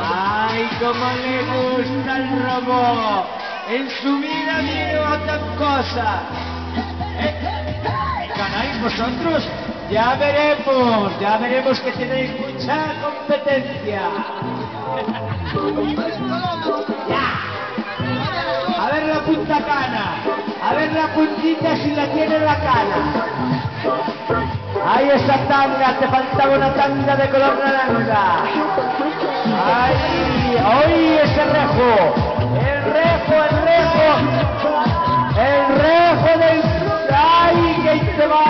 ¡Ay, cómo le gusta el robot! En su vida vio otra cosa. ¿Ganáis vosotros? Ya veremos que tenéis mucha competencia. ¡Ya! A ver la punta cana, a ver la puntita si la tiene la cana. ¡Ay, esa tanga! Te faltaba una tanga de color naranja. ¡Ay! ¡Ay, ese rejo! ¡El rejo del... ¡Ay, que ahí se va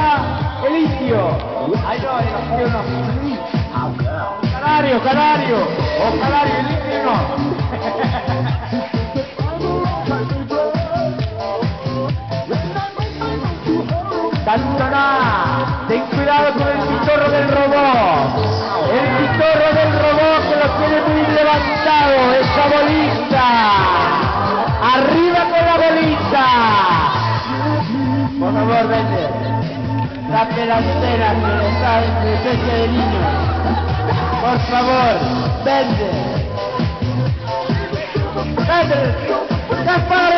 el indio! ¡Ay, no, el indio no! ¡Canario! ¡Oh, canario, el indio no! Cantona, ten cuidado con el pitorro del robot. El pitorro del robot que lo tiene muy levantado. Esa bolita. Arriba con la bolita. Por favor, vende. La delantera que está en presencia de niño. Por favor, vende. Vende. ¡Gaspar!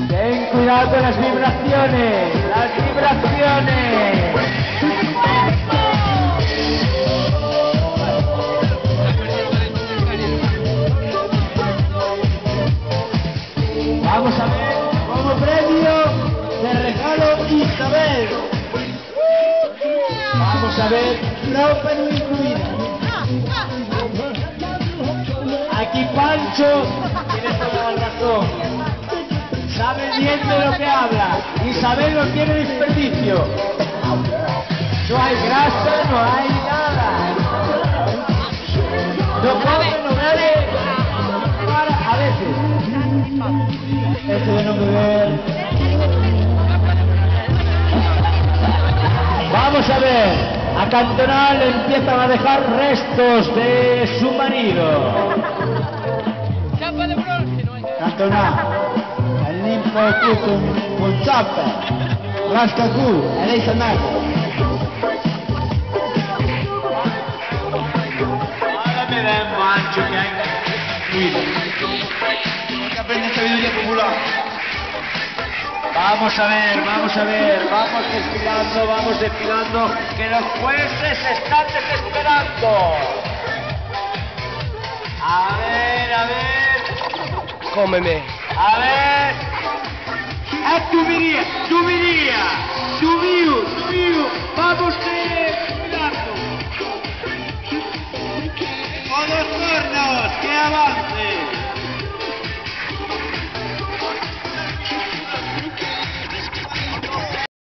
Ten cuidado con las vibraciones, Vamos a ver, como premio, de regalo Isabel. Vamos a ver, ropa no incluida. Aquí Pancho tiene toda la razón. Sabe bien de lo que habla. Isabel no tiene desperdicio. No hay grasa, no hay nada. No come, no bebe. A veces. Eso de no beber. Vamos a ver. A Cantona le empiezan a dejar restos de su marido. Cantona. Tu con zappa, rasca tu, e lei sa nada. Ahora me da un mancho que hay. Que aprende sabiduría popular. Vamos a ver, vamos desfilando, que los jueces están desesperando. A ver. Cómeme. A ver. Tu miría, vamos cuidado. ¡O dos tornos, que avance!